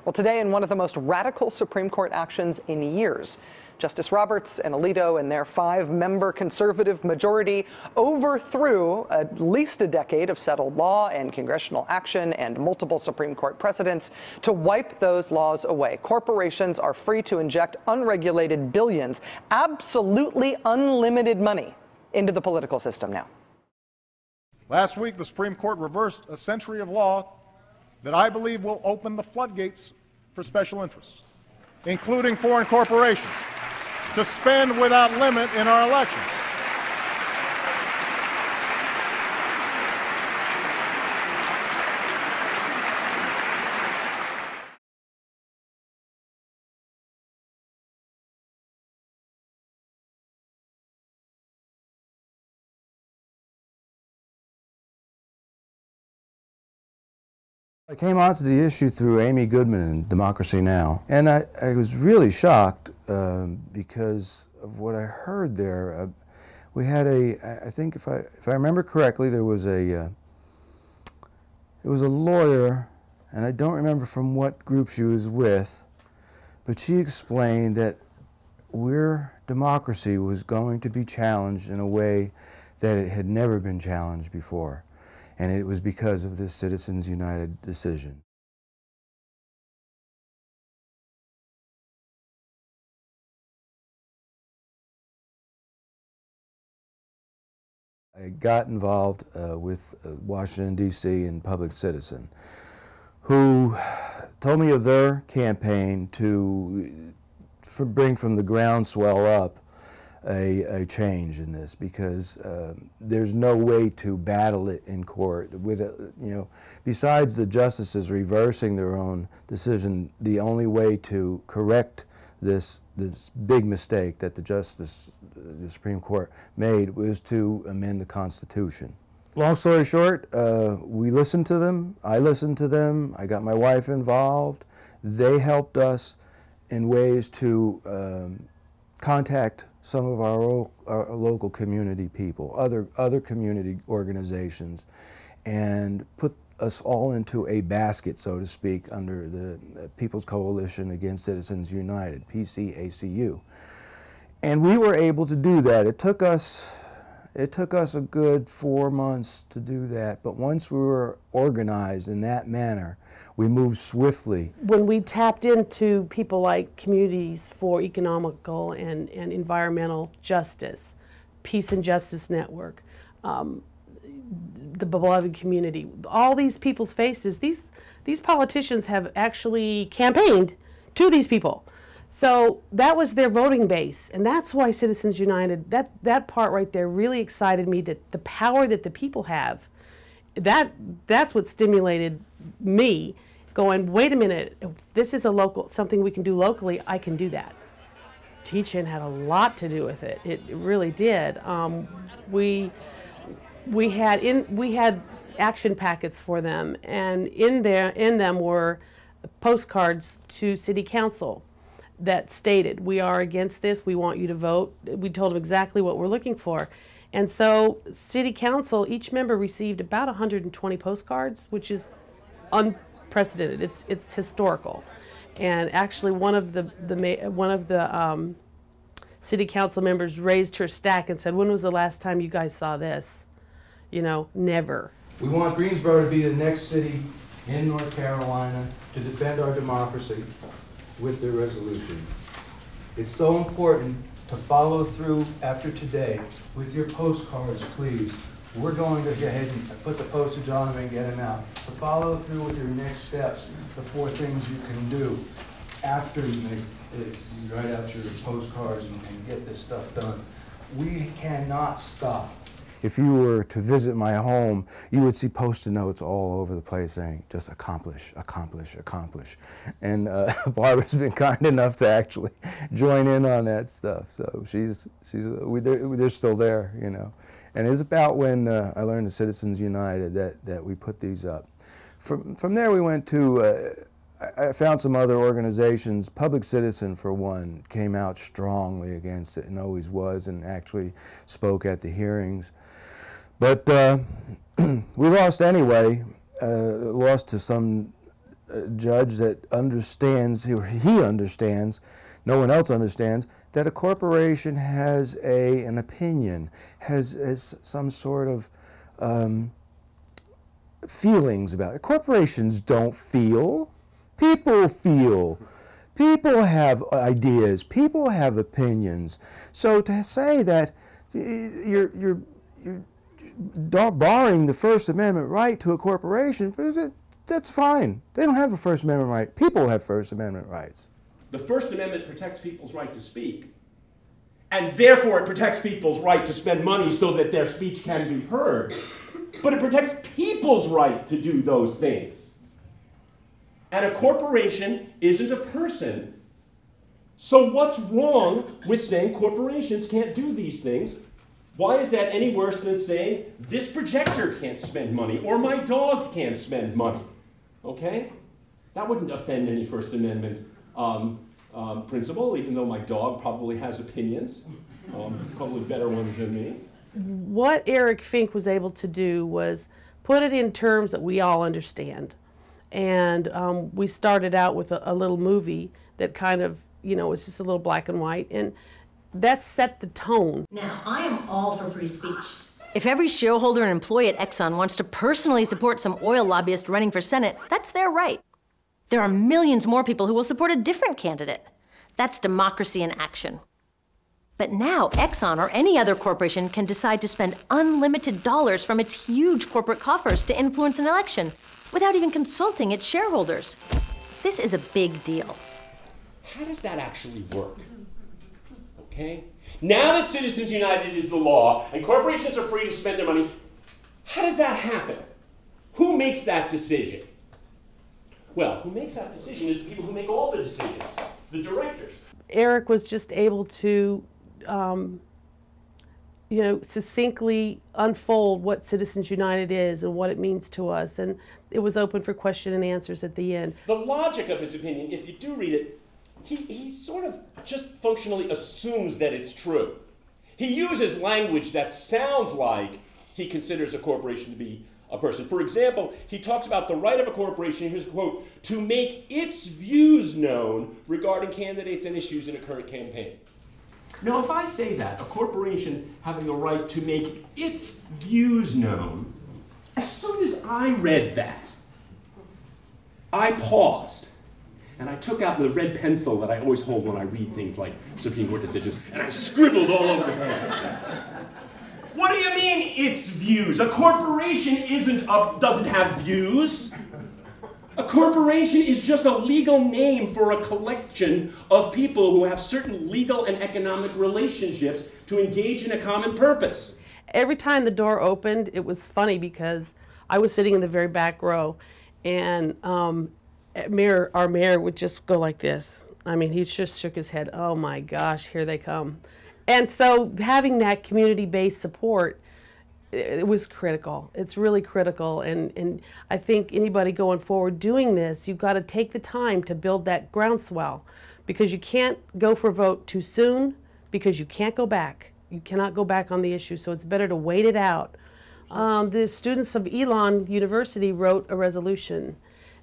Well, today, in one of the most radical Supreme Court actions in years, Justice Roberts and Alito and their 5-member conservative majority overthrew at least a decade of settled law and congressional action and multiple Supreme Court precedents to wipe those laws away. Corporations are free to inject unregulated billions, absolutely unlimited money, into the political system now. Last week, the Supreme Court reversed a century of law that I believe will open the floodgates for special interests, including foreign corporations, to spend without limit in our elections. I came onto the issue through Amy Goodman in Democracy Now! And I was really shocked because of what I heard there. We had I think if I remember correctly, there was it was a lawyer, and I don't remember from what group she was with, but she explained that democracy was going to be challenged in a way that it had never been challenged before. And it was because of this Citizens United decision. I got involved with Washington, D.C. and Public Citizen, who told me of their campaign to bring from the groundswell up a change in this, because there's no way to battle it in court with it, besides the justices reversing their own decision. The only way to correct this big mistake that the Supreme Court made was to amend the Constitution. Long story short, we listened to them, I listened to them, I got my wife involved. They helped us in ways to contact some of our local community people, other community organizations, and put us all into a basket, so to speak, under the People's Coalition Against Citizens United, PCACU. And we were able to do that. It took us a good 4 months to do that, but once we were organized in that manner, we moved swiftly. When we tapped into people like Communities for Economical and Environmental Justice, Peace and Justice Network, the Beloved Community, all these people's faces, these politicians have actually campaigned to these people. So that was their voting base, and that's why Citizens United, that part right there really excited me, that the power that the people have, that's what stimulated me, going, wait a minute, if this is something we can do locally, I can do that. Teach-In had a lot to do with it. It really did. We had action packets for them, and in them were postcards to City Council that stated, we are against this, we want you to vote. We told them exactly what we're looking for. And so City Council, each member received about 120 postcards, which is unprecedented. It's historical. And actually one of the City Council members raised her stack and said, when was the last time you guys saw this? Never. We want Greensboro to be the next city in North Carolina to defend our democracy with their resolution. It's so important to follow through after today with your postcards, please. We're going to go ahead and put the postage on them and get them out. To follow through with your next steps, the 4 things you can do after you write out your postcards and get this stuff done. We cannot stop. If you were to visit my home, you would see Post-it notes all over the place saying, just accomplish, accomplish, accomplish. And Barbara's been kind enough to actually join in on that stuff. So they're still there, And it's about when I learned the Citizens United that we put these up. From there we went to, I found some other organizations. Public Citizen, for one, came out strongly against it and always was, and actually spoke at the hearings. But we lost anyway, lost to some judge that understands, or he understands, no one else understands, that a corporation has an opinion, has some sort of feelings about it. Corporations don't feel. People feel. People have ideas. People have opinions. So to say that you're barring the First Amendment right to a corporation, that's fine. They don't have a First Amendment right. People have First Amendment rights. The First Amendment protects people's right to speak, and therefore it protects people's right to spend money so that their speech can be heard. But it protects people's right to do those things. And a corporation isn't a person. So what's wrong with saying corporations can't do these things? Why is that any worse than saying this projector can't spend money or my dog can't spend money? Okay? That wouldn't offend any First Amendment principle, even though my dog probably has opinions, probably better ones than me. What Eric Fink was able to do was put it in terms that we all understand. And we started out with a little movie that kind of, was just a little black and white. And that set the tone. Now, I am all for free speech. If every shareholder and employee at Exxon wants to personally support some oil lobbyist running for Senate, that's their right. There are millions more people who will support a different candidate. That's democracy in action. But now, Exxon or any other corporation can decide to spend unlimited dollars from its huge corporate coffers to influence an election without even consulting its shareholders. This is a big deal. How does that actually work? Okay? Now that Citizens United is the law and corporations are free to spend their money, how does that happen? Who makes that decision? Well, who makes that decision is the people who make all the decisions, the directors. Eric was just able to succinctly unfold what Citizens United is and what it means to us, and it was open for question and answers at the end. The logic of his opinion, if you do read it, he sort of just functionally assumes that it's true. He uses language that sounds like he considers a corporation to be a person. For example, he talks about the right of a corporation, here's a quote, to make its views known regarding candidates and issues in a current campaign. Now, if I say that, a corporation having the right to make its views known, as soon as I read that, I paused, and I took out the red pencil that I always hold when I read things like Supreme Court decisions, and I scribbled all over the page. What do you mean, its views? A corporation doesn't have views. A corporation is just a legal name for a collection of people who have certain legal and economic relationships to engage in a common purpose. Every time the door opened, it was funny because I was sitting in the very back row, and our mayor would just go like this. I mean, he just shook his head. Oh my gosh, here they come. And so having that community-based support, it was critical. It's really critical, and I think anybody going forward doing this, you've got to take the time to build that groundswell, because you can't go for a vote too soon, because you can't go back. You cannot go back on the issue, so it's better to wait it out. The students of Elon University wrote a resolution.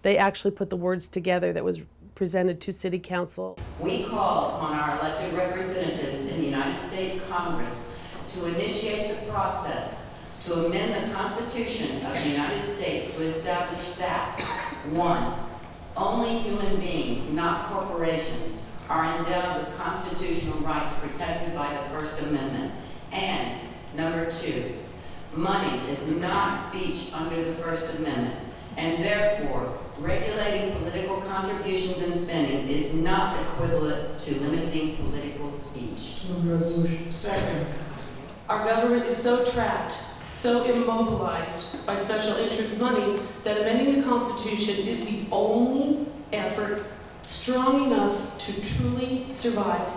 They actually put the words together that was presented to City Council. We call upon our elected representatives in the United States Congress to initiate the process to amend the Constitution of the United States to establish that, 1, only human beings, not corporations, are endowed with constitutional rights protected by the First Amendment, and number 2, money is not speech under the First Amendment, and therefore regulating political contributions and spending is not equivalent to limiting political speech. Resolution. Second. Our government is so trapped, so immobilized by special interest money that amending the Constitution is the only effort strong enough to truly survive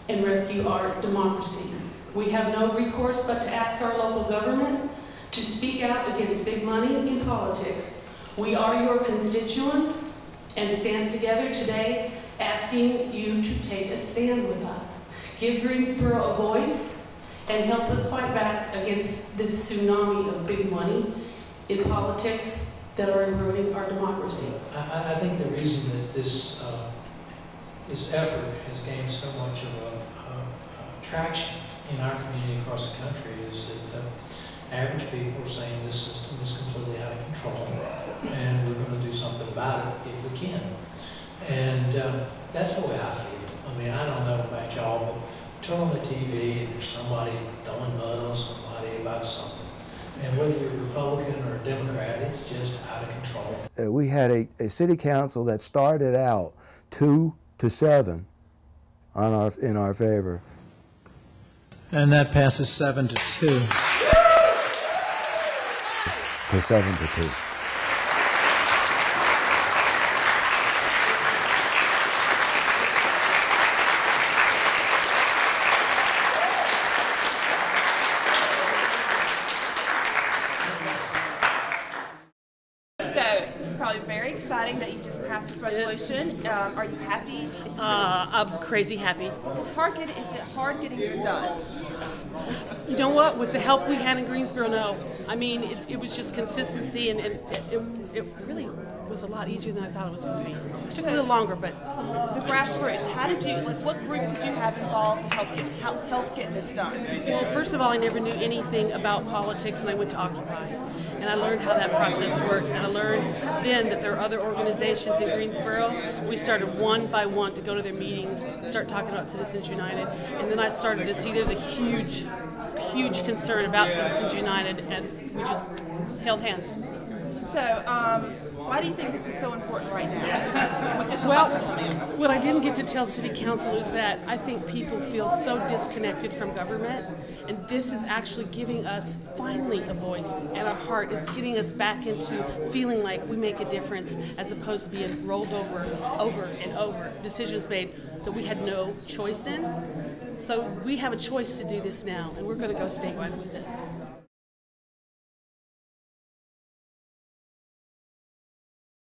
and rescue our democracy. We have no recourse but to ask our local government to speak out against big money in politics. We are your constituents and stand together today asking you to take a stand with us. Give Greensboro a voice and help us fight back against this tsunami of big money in politics that are eroding our democracy. I think the reason that this effort has gained so much of traction in our community across the country is that average people are saying this system is completely out of control, and we're going to do something about it if we can. And that's the way I feel. I mean, I don't know about y'all, but turn on the TV and there's somebody throwing mud on somebody about something. And whether you're Republican or Democrat, it's just out of control. We had a city council that started out 2-7 in our favor. And that passes 7-2. To 7-2. Probably very exciting that you just passed this resolution. Are you happy? I'm crazy happy. Is it hard getting this done? You know what? With the help we had in Greensboro, no. I mean, it was just consistency, and it really was a lot easier than I thought it was going to be. It took a little longer, but the grassroots. How did you? What group did you have involved to help get this done? Well, first of all, I never knew anything about politics, and I went to Occupy. And I learned how that process worked, and I learned then that there are other organizations in Greensboro. We started one by one to go to their meetings, start talking about Citizens United, and then I started to see there's a huge concern about Citizens United, and we just held hands. So, why do you think this is so important right now? Well, what I didn't get to tell City Council is that I think people feel so disconnected from government, and this is actually giving us finally a voice and a heart. It's getting us back into feeling like we make a difference as opposed to being rolled over and over, decisions made that we had no choice in. So we have a choice to do this now, and we're going to go statewide with this.